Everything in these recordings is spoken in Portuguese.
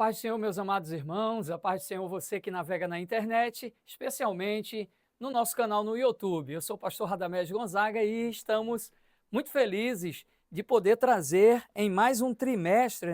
paz do Senhor, meus amados irmãos, a paz do Senhor, você que navega na internet, especialmente no nosso canal no YouTube. Eu sou o pastor Radamés Gonzaga e estamos muito felizes de poder trazer em mais um trimestre,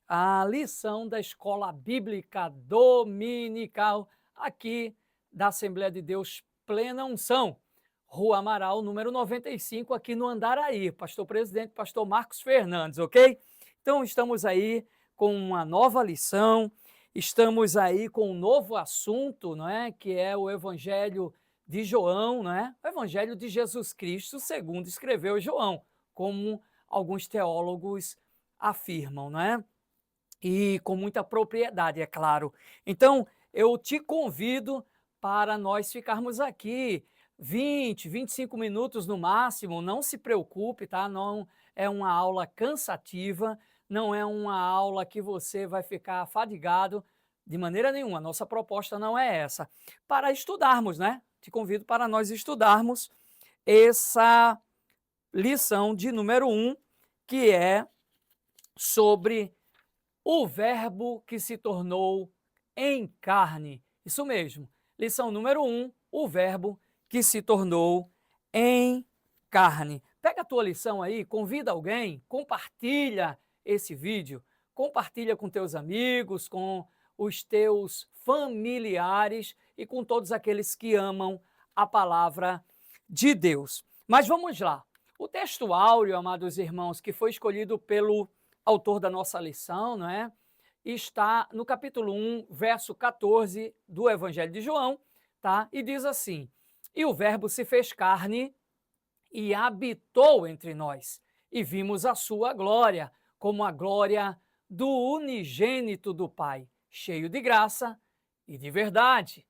a lição da Escola Bíblica Dominical aqui da Assembleia de Deus Plena Unção, Rua Amaral, número 95, aqui no Andaraí. Pastor Presidente, pastor Marcos Fernandes, ok? Então, estamos aí com uma nova lição, estamos aí com um novo assunto, que é o Evangelho de João, o Evangelho de Jesus Cristo, segundo escreveu João, como alguns teólogos afirmam, e com muita propriedade, é claro. Então, eu te convido para nós ficarmos aqui 20, 25 minutos no máximo, não se preocupe, tá? Não é uma aula cansativa, não é uma aula que você vai ficar fadigado de maneira nenhuma. Nossa proposta não é essa. Para estudarmos, Te convido para nós estudarmos essa lição de número 1, que é sobre o Verbo que se tornou em carne. Isso mesmo. Lição número 1, o Verbo que se tornou em carne. Pega a tua lição aí, convida alguém, compartilha esse vídeo, compartilha com teus amigos, com os teus familiares e com todos aqueles que amam a palavra de Deus. Mas vamos lá. O texto áureo, amados irmãos, que foi escolhido pelo autor da nossa lição, está no capítulo 1, verso 14 do Evangelho de João, tá? E diz assim: "E o Verbo se fez carne e habitou entre nós, e vimos a sua glória, como a glória do unigênito do Pai, cheio de graça e de verdade."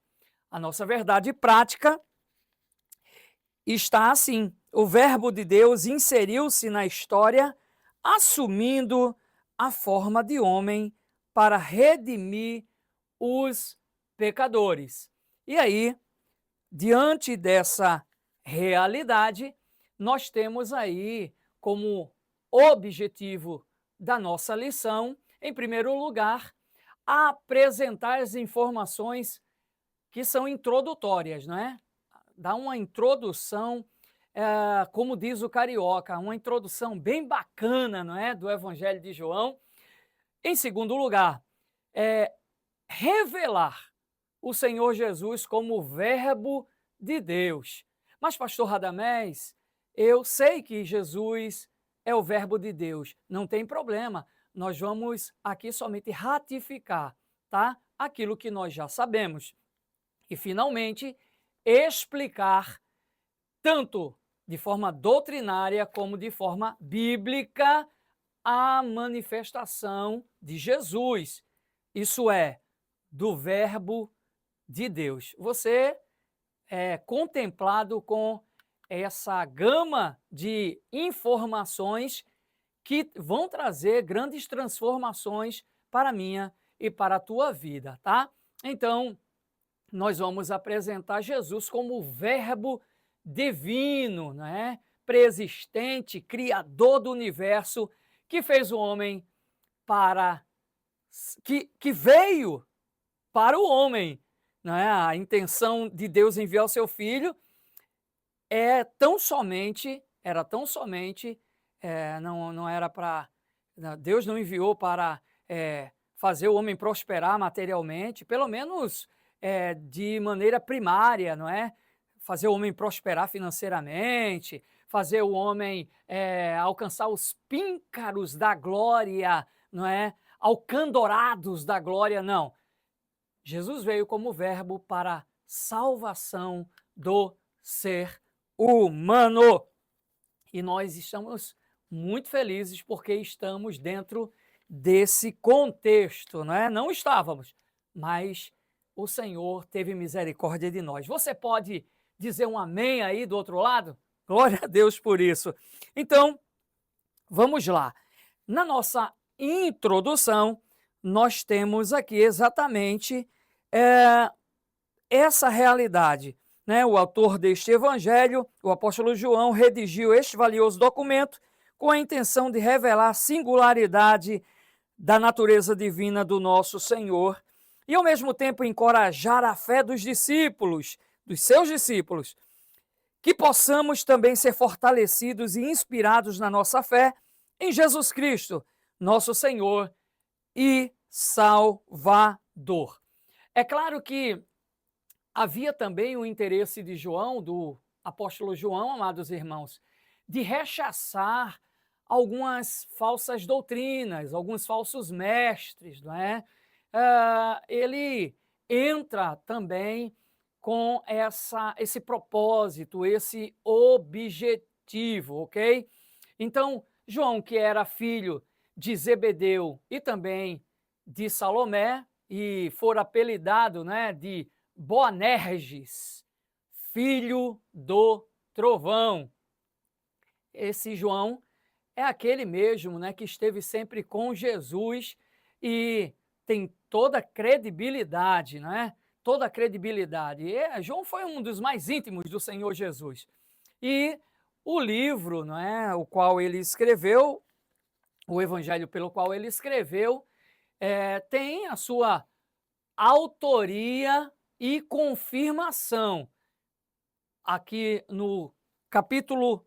A nossa verdade prática está assim: o Verbo de Deus inseriu-se na história, assumindo a forma de homem para redimir os pecadores. E aí, diante dessa realidade, nós temos aí como objetivo da nossa lição, em primeiro lugar, apresentar as informações que são introdutórias, Dar uma introdução, como diz o carioca, uma introdução bem bacana, do Evangelho de João. Em segundo lugar, revelar o Senhor Jesus como o Verbo de Deus. Mas, pastor Radamés, eu sei que Jesus é o Verbo de Deus. Não tem problema, nós vamos aqui somente ratificar, tá? Aquilo que nós já sabemos. E, finalmente, explicar, tanto de forma doutrinária como de forma bíblica, a manifestação de Jesus. Isso é, do Verbo de Deus. Você é contemplado com essa gama de informações que vão trazer grandes transformações para a minha e para a tua vida, tá? Então, nós vamos apresentar Jesus como o Verbo divino, preexistente, criador do universo, que fez o homem que veio para o homem. A intenção de Deus enviar o seu filho era tão somente, não era para... Deus não enviou para fazer o homem prosperar materialmente, pelo menos de maneira primária, fazer o homem prosperar financeiramente, fazer o homem alcançar os píncaros da glória, alcandorados da glória, não. Jesus veio como Verbo para a salvação do ser humano. E nós estamos muito felizes porque estamos dentro desse contexto, Não estávamos, mas o Senhor teve misericórdia de nós. Você pode dizer um amém aí do outro lado? Glória a Deus por isso. Então, vamos lá. Na nossa introdução, nós temos aqui exatamente essa realidade. O autor deste evangelho, o apóstolo João, redigiu este valioso documento com a intenção de revelar a singularidade da natureza divina do nosso Senhor e, ao mesmo tempo, encorajar a fé dos discípulos, dos seus discípulos, que possamos também ser fortalecidos e inspirados na nossa fé em Jesus Cristo, nosso Senhor e Salvador. É claro que havia também o interesse de João, do apóstolo João, amados irmãos, de rechaçar algumas falsas doutrinas, alguns falsos mestres, não é? Ele entra também com esse propósito, esse objetivo, ok? Então, João, que era filho de Zebedeu e também de Salomé, e for apelidado, né, de Boanerges, filho do trovão. Esse João é aquele mesmo, né, que esteve sempre com Jesus e tem toda a credibilidade, né? Toda a credibilidade. João foi um dos mais íntimos do Senhor Jesus. E o livro, não é, o qual ele escreveu, o evangelho pelo qual ele escreveu, tem a sua autoria e confirmação aqui no capítulo,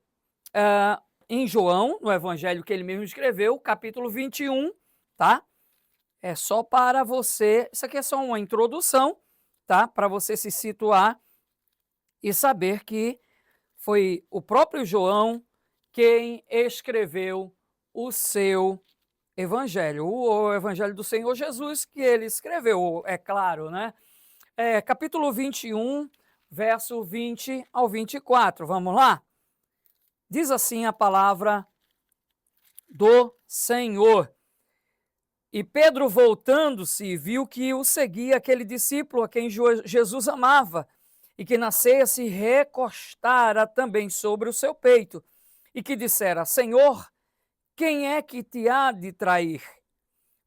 em João, no evangelho que ele mesmo escreveu, capítulo 21, tá? É só para você, isso aqui é só uma introdução, tá? Para você se situar e saber que foi o próprio João quem escreveu o seu evangelho, o evangelho do Senhor Jesus que ele escreveu, é claro, né? Capítulo 21, verso 20 ao 24, vamos lá? Diz assim a palavra do Senhor. E Pedro, voltando-se, viu que o seguia aquele discípulo a quem Jesus amava, e que na ceia se recostara também sobre o seu peito, e que dissera: Senhor, quem é que te há de trair?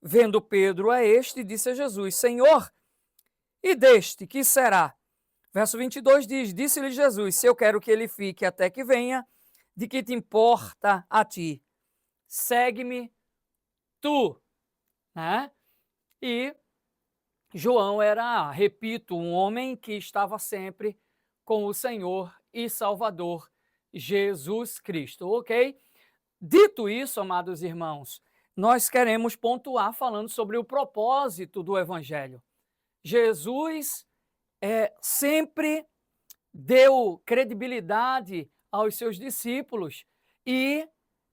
Vendo Pedro a este, disse a Jesus: Senhor, e deste que será? Verso 22 diz: Disse-lhe Jesus: Se eu quero que ele fique até que venha, de que te importa a ti? Segue-me tu. Né? E João era, repito, um homem que estava sempre com o Senhor e Salvador Jesus Cristo, ok? Dito isso, amados irmãos, nós queremos pontuar falando sobre o propósito do Evangelho. Jesus sempre deu credibilidade aos seus discípulos e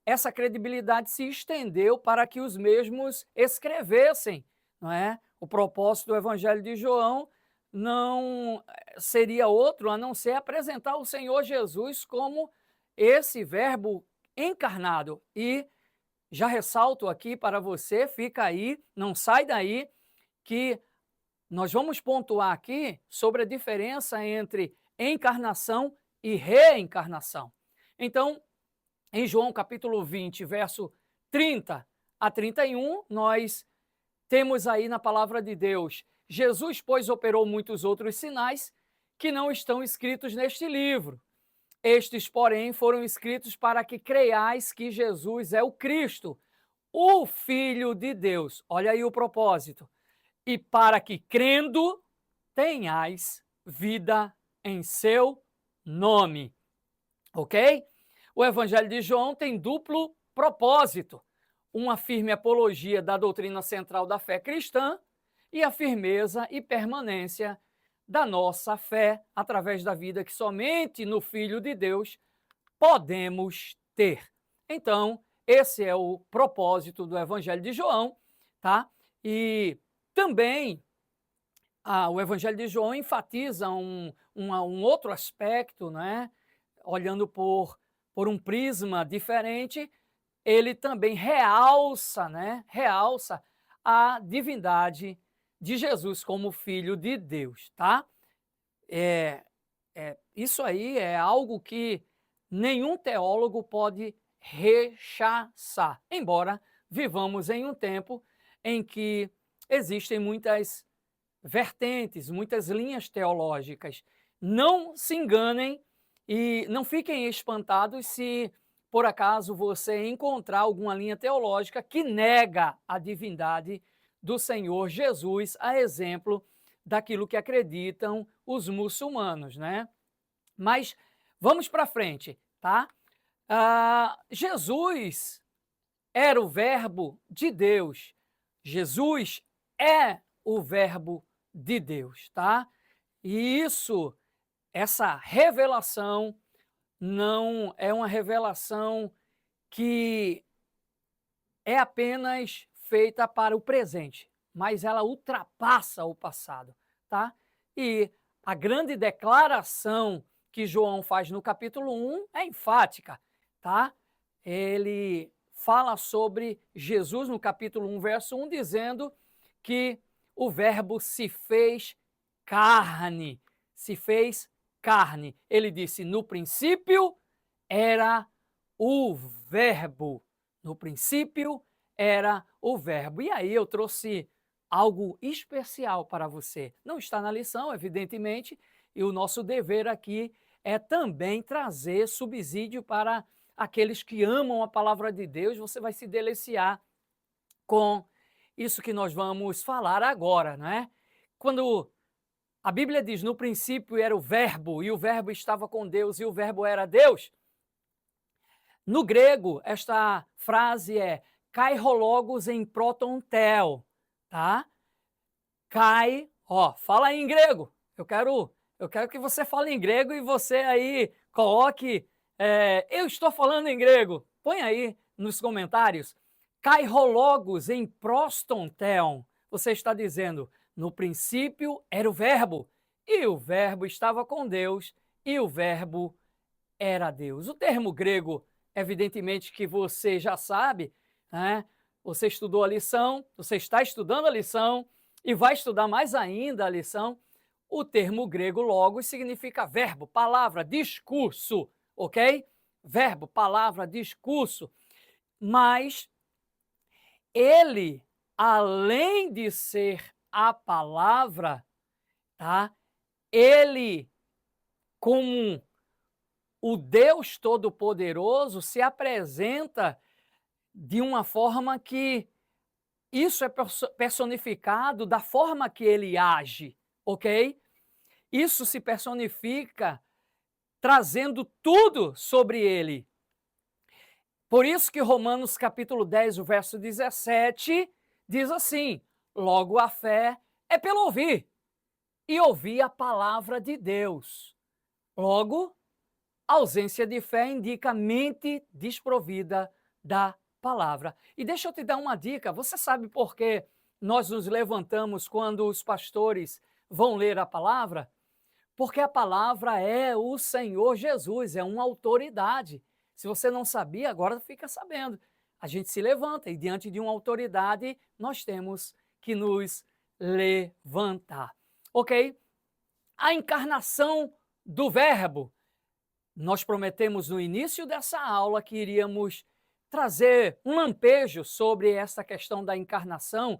essa credibilidade se estendeu para que os mesmos escrevessem, não é? O propósito do Evangelho de João não seria outro a não ser apresentar o Senhor Jesus como esse verbo encarnado. E já ressalto aqui para você, fica aí, não sai daí, que nós vamos pontuar aqui sobre a diferença entre encarnação e reencarnação. Então, em João capítulo 20, verso 30 a 31, nós temos aí na palavra de Deus: Jesus, pois, operou muitos outros sinais que não estão escritos neste livro. Estes, porém, foram escritos para que creiais que Jesus é o Cristo, o Filho de Deus. Olha aí o propósito. E para que, crendo, tenhais vida em seu nome. Ok? O Evangelho de João tem duplo propósito: uma firme apologia da doutrina central da fé cristã e a firmeza e permanência da nossa fé através da vida que somente no Filho de Deus podemos ter. Então, esse é o propósito do Evangelho de João, tá? E também o Evangelho de João enfatiza um outro aspecto, né? Olhando por um prisma diferente, ele também realça, né? Realça a divindade de Jesus como Filho de Deus, tá? Isso aí é algo que nenhum teólogo pode rechaçar, embora vivamos em um tempo em que existem muitas vertentes, muitas linhas teológicas. Não se enganem e não fiquem espantados se por acaso, você encontrar alguma linha teológica que nega a divindade do Senhor Jesus, a exemplo daquilo que acreditam os muçulmanos, né? Mas vamos para frente, tá? Jesus era o verbo de Deus. Jesus é o verbo de Deus, tá? E essa revelação não é uma revelação que é apenas feita para o presente, mas ela ultrapassa o passado, tá? E a grande declaração que João faz no capítulo 1 é enfática, tá? Ele fala sobre Jesus no capítulo 1, verso 1, dizendo que o verbo se fez carne, se fez carne. Ele disse: no princípio era o verbo. No princípio era o verbo. E aí eu trouxe algo especial para você. Não está na lição, evidentemente, e o nosso dever aqui é também trazer subsídio para aqueles que amam a palavra de Deus. Você vai se deliciar com isso que nós vamos falar agora, né? Quando a Bíblia diz: no princípio era o verbo, e o verbo estava com Deus, e o verbo era Deus. No grego, esta frase é kairologos em protontel, tá? Fala aí em grego. Eu quero que você fale em grego e você aí coloque, eu estou falando em grego. Põe aí nos comentários. Kairologos em prostontel. Você está dizendo: no princípio era o verbo, e o verbo estava com Deus, e o verbo era Deus. O termo grego, evidentemente que você já sabe, né? Você estudou a lição, você está estudando a lição e vai estudar mais ainda a lição. O termo grego logos significa verbo, palavra, discurso, ok? Verbo, palavra, discurso. Mas ele, além de ser a palavra, tá? Ele, como o Deus Todo-Poderoso, se apresenta de uma forma que isso é personificado da forma que ele age, ok? Isso se personifica trazendo tudo sobre ele. Por isso que Romanos capítulo 10, o verso 17, diz assim: logo a fé é pelo ouvir, e ouvir a palavra de Deus. Logo, a ausência de fé indica mente desprovida da palavra. E deixa eu te dar uma dica: você sabe por que nós nos levantamos quando os pastores vão ler a palavra? Porque a palavra é o Senhor Jesus, é uma autoridade. Se você não sabia, agora fica sabendo. A gente se levanta e diante de uma autoridade nós temos que nos levantar. Ok? A encarnação do verbo. Nós prometemos no início dessa aula que iríamos trazer um lampejo sobre essa questão da encarnação,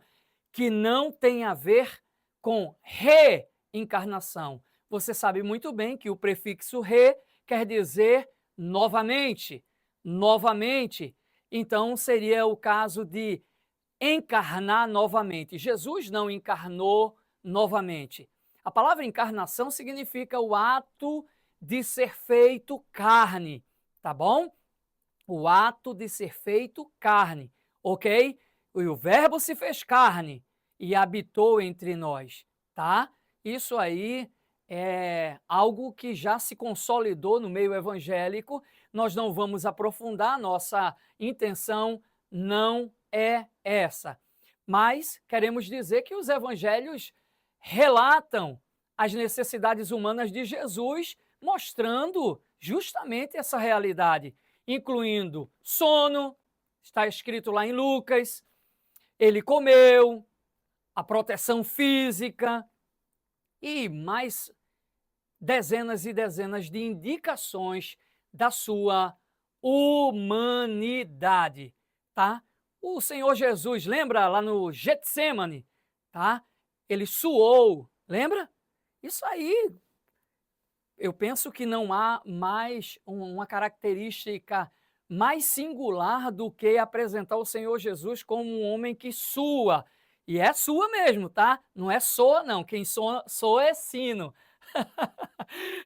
que não tem a ver com reencarnação. Você sabe muito bem que o prefixo re quer dizer novamente, novamente. Então seria o caso de encarnar novamente. Jesus não encarnou novamente. A palavra encarnação significa o ato de ser feito carne, tá bom? O ato de ser feito carne, ok? E o verbo se fez carne e habitou entre nós, tá? Isso aí é algo que já se consolidou no meio evangélico. Nós não vamos aprofundar, nossa intenção não é essa. Mas queremos dizer que os evangelhos relatam as necessidades humanas de Jesus, mostrando justamente essa realidade, incluindo sono, está escrito lá em Lucas, ele comeu, a proteção física e mais dezenas e dezenas de indicações da sua humanidade, tá? O Senhor Jesus, lembra lá no Getsemane, tá? Ele suou, lembra? Isso aí, eu penso que não há mais uma característica mais singular do que apresentar o Senhor Jesus como um homem que sua. E é sua mesmo, tá? Não é soa, não. Quem soa é sino.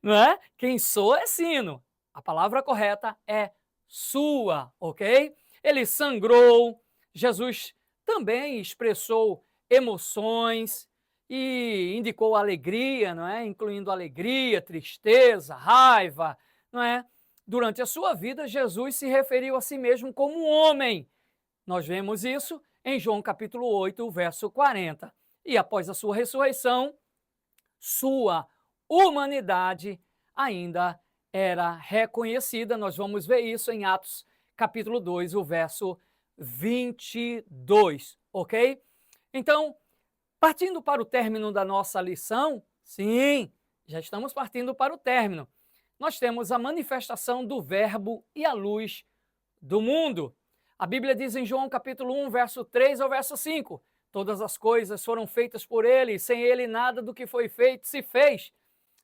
Não é? Quem soa é sino. A palavra correta é sua, ok? Ele sangrou, Jesus também expressou emoções e indicou alegria, não é? Incluindo alegria, tristeza, raiva, não é? Durante a sua vida, Jesus se referiu a si mesmo como um homem. Nós vemos isso em João capítulo 8, verso 40. E após a sua ressurreição, sua humanidade ainda era reconhecida. Nós vamos ver isso em Atos capítulo 2, o verso 22, ok? Então, partindo para o término da nossa lição, sim, já estamos partindo para o término. Nós temos a manifestação do Verbo e a luz do mundo. A Bíblia diz em João capítulo 1, verso 3 ao verso 5, todas as coisas foram feitas por ele, e sem ele nada do que foi feito se fez.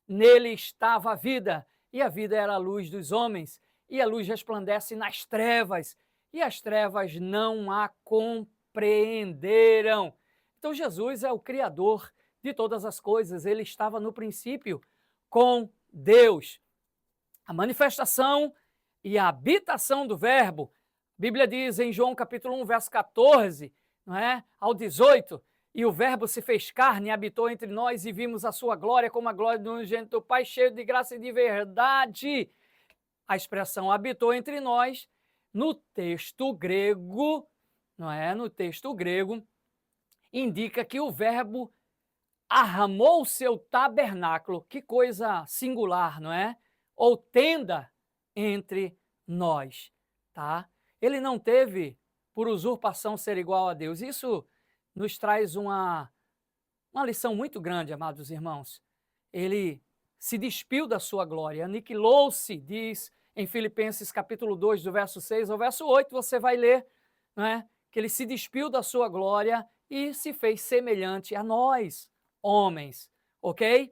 Nele estava a vida, e a vida era a luz dos homens, e a luz resplandece nas trevas, e as trevas não a compreenderam. Então Jesus é o Criador de todas as coisas, ele estava no princípio com Deus. A manifestação e a habitação do Verbo, a Bíblia diz em João capítulo 1, verso 14, não é? Ao 18, e o Verbo se fez carne e habitou entre nós e vimos a sua glória como a glória do unigênito do Pai, cheio de graça e de verdade. A expressão habitou entre nós, no texto grego, não é? No texto grego, indica que o Verbo armou o seu tabernáculo, que coisa singular, não é? Ou tenda entre nós, tá? Ele não teve por usurpação ser igual a Deus. Isso nos traz uma lição muito grande, amados irmãos. Ele se despiu da sua glória, aniquilou-se, diz em Filipenses capítulo 2, do verso 6 ao verso 8, você vai ler, não é? Que ele se despiu da sua glória e se fez semelhante a nós, homens, ok?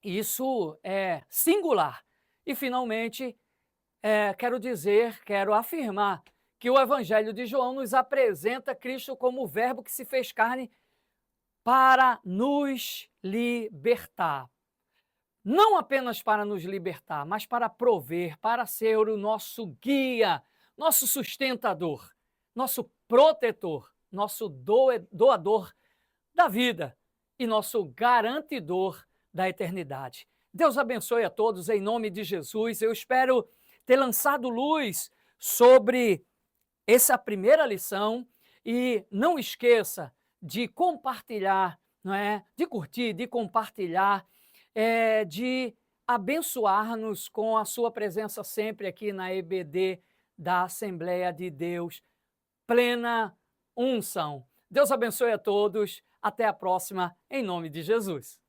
Isso é singular. E, finalmente, quero afirmar que o Evangelho de João nos apresenta Cristo como o Verbo que se fez carne para nos libertar. Não apenas para nos libertar, mas para prover, para ser o nosso guia, nosso sustentador, nosso protetor, nosso doador da vida e nosso garantidor da eternidade. Deus abençoe a todos em nome de Jesus. Eu espero ter lançado luz sobre essa primeira lição e não esqueça de compartilhar, não é? De curtir, de compartilhar, de abençoar-nos com a sua presença sempre aqui na EBD da Assembleia de Deus, plena unção. Deus abençoe a todos. Até a próxima, em nome de Jesus.